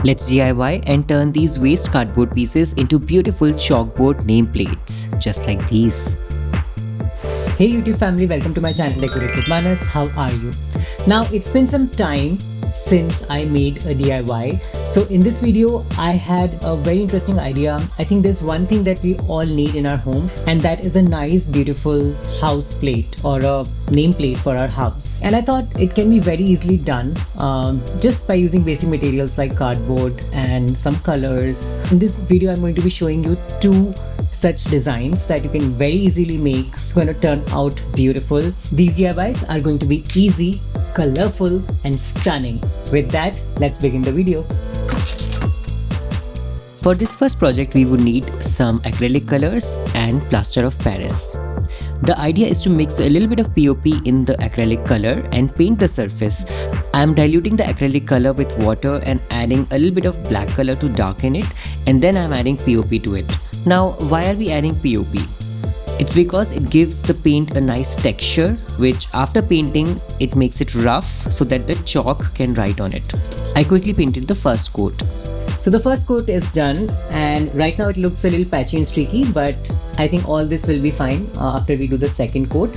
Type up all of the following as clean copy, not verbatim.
Let's DIY and turn these waste cardboard pieces into beautiful chalkboard nameplates, just like these. Hey YouTube family, welcome to my channel Decorate with Manas. How are you? Now it's been some time since I made a DIY. So in this video I had a very interesting idea. I think there's one thing that we all need in our homes, and that is a nice beautiful house plate or a nameplate for our house. And I thought it can be very easily done just by using basic materials like cardboard and some colors. In this video I'm going to be showing you two such designs that you can very easily make. It's going to turn out beautiful. These DIYs are going to be easy, colorful and stunning. With that, let's begin the video. For this first project, we would need some acrylic colors and plaster of Paris. The idea is to mix a little bit of POP in the acrylic color and paint the surface. I am diluting the acrylic color with water and adding a little bit of black color to darken it, and then I am adding POP to it. Now, why are we adding POP? It's because it gives the paint a nice texture, which after painting, it makes it rough so that the chalk can write on it. I quickly painted the first coat. So the first coat is done, and right now it looks a little patchy and streaky, but I think all this will be fine after we do the second coat.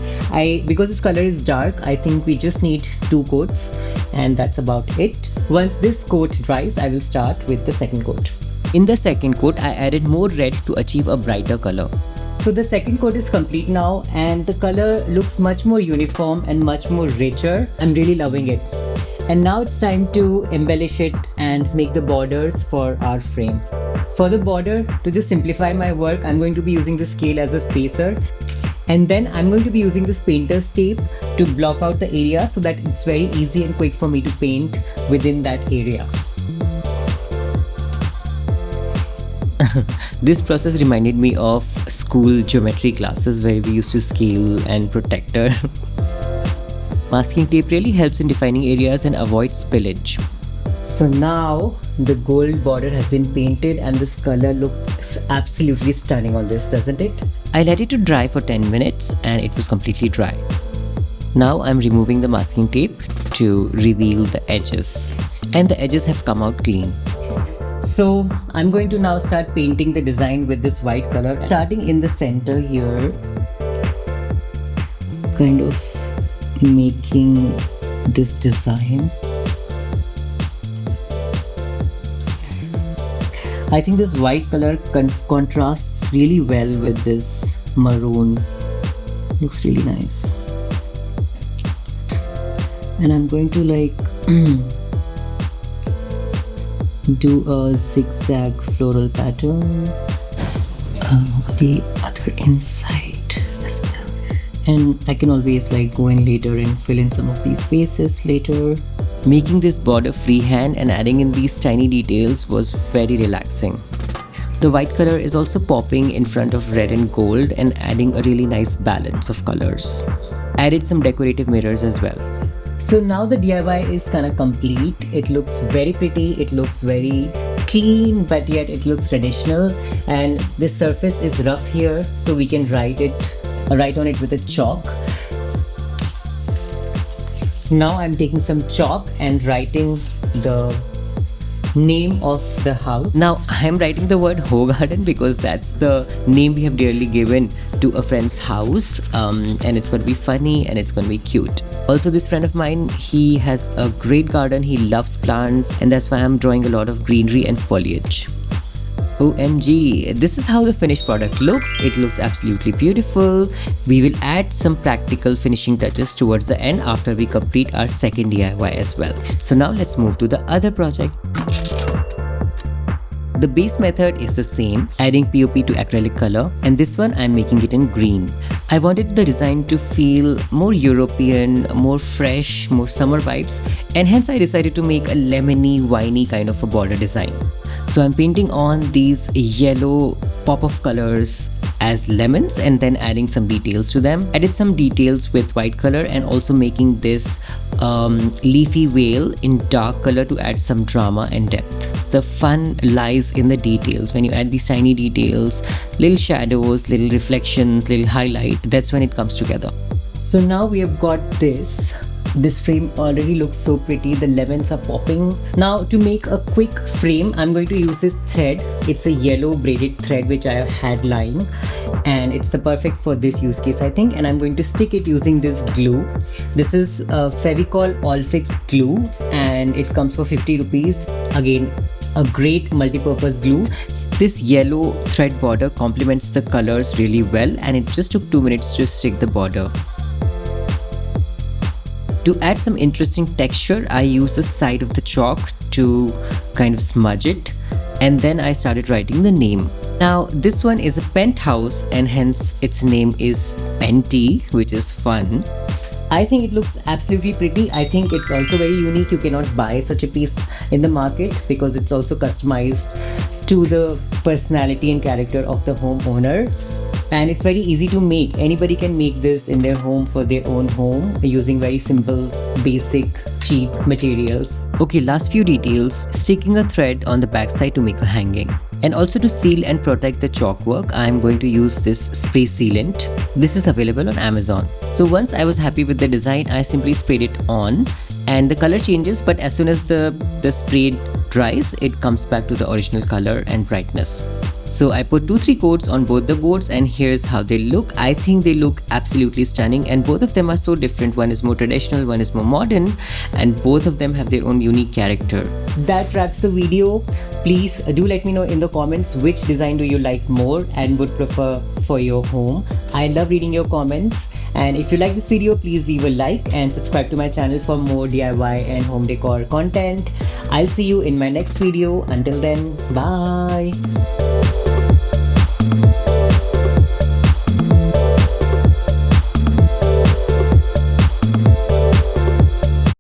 Because this color is dark, I think we just need 2 coats, and that's about it. Once this coat dries, I will start with the second coat. In the second coat, I added more red to achieve a brighter color. So the second coat is complete now, and the color looks much more uniform and much more richer. I'm really loving it. And now it's time to embellish it and make the borders for our frame. For the border, to just simplify my work, I'm going to be using the scale as a spacer. And then I'm going to be using this painter's tape to block out the area so that it's very easy and quick for me to paint within that area. This process reminded me of school geometry classes where we used to scale and protector. Masking tape really helps in defining areas and avoid spillage. So now the gold border has been painted and this color looks absolutely stunning on this, doesn't it? I let it to dry for 10 minutes and it was completely dry. Now I'm removing the masking tape to reveal the edges. And the edges have come out clean. So I'm going to now start painting the design with this white color. Starting in the center here, kind of making this design. I think this white color contrasts really well with this maroon. Looks really nice. And I'm going to do a zigzag floral pattern the other inside as well. And I can always go in later and fill in some of these spaces later. Making this border freehand and adding in these tiny details was very relaxing. The white color is also popping in front of red and gold and adding a really nice balance of colors. Added some decorative mirrors as well. So now the DIY is kind of complete. It looks very pretty, it looks very clean, but yet it looks traditional. And this surface is rough here, so we can write on it with a chalk. So now I'm taking some chalk and writing the name of the house. Now I'm writing the word Ho Garden because that's the name we have dearly given to a friend's house, and it's going to be funny and it's going to be cute. Also, this friend of mine, he has a great garden, he loves plants, and that's why I'm drawing a lot of greenery and foliage. OMG, this is how the finished product looks. It looks absolutely beautiful. We will add some practical finishing touches towards the end after we complete our second DIY as well. So now let's move to the other project. The base method is the same, adding POP to acrylic color, and this one I'm making it in green. I wanted the design to feel more European, more fresh, more summer vibes, and hence I decided to make a lemony, winey kind of a border design. So I'm painting on these yellow pop of colors as lemons and then adding some details to them. I did some details with white color and also making this leafy veil in dark color to add some drama and depth. The fun lies in the details. When you add these tiny details, little shadows, little reflections, little highlight, that's when it comes together. So now we have got this This frame already looks so pretty. The lemons are popping. Now to make a quick frame, I'm going to use this thread. It's a yellow braided thread which I have had lying, and it's the perfect for this use case, I think. And I'm going to stick it using this glue. This is Fevicol All Fix glue, and it comes for 50 rupees. Again, a great multi-purpose glue. This yellow thread border complements the colors really well, and it just took 2 minutes to stick the border. To add some interesting texture, I used the side of the chalk to kind of smudge it, and then I started writing the name. Now this one is a penthouse, and hence its name is Penty, which is fun. I think it looks absolutely pretty. I think it's also very unique. You cannot buy such a piece in the market because it's also customized to the personality and character of the homeowner. And it's very easy to make. Anybody can make this in their home for their own home using very simple, basic, cheap materials. Okay, last few details. Sticking a thread on the backside to make a hanging. And also to seal and protect the chalk work, I am going to use this spray sealant. This is available on Amazon. So once I was happy with the design, I simply sprayed it on, and the color changes, but as soon as the spray dries, it comes back to the original color and brightness. So I put 2-3 coats on both the boards, and here's how they look. I think they look absolutely stunning, and both of them are so different. One is more traditional, one is more modern, and both of them have their own unique character. That wraps the video. Please do let me know in the comments which design do you like more and would prefer for your home. I love reading your comments, and if you like this video, please leave a like and subscribe to my channel for more DIY and home decor content. I'll see you in my next video. Until then, bye.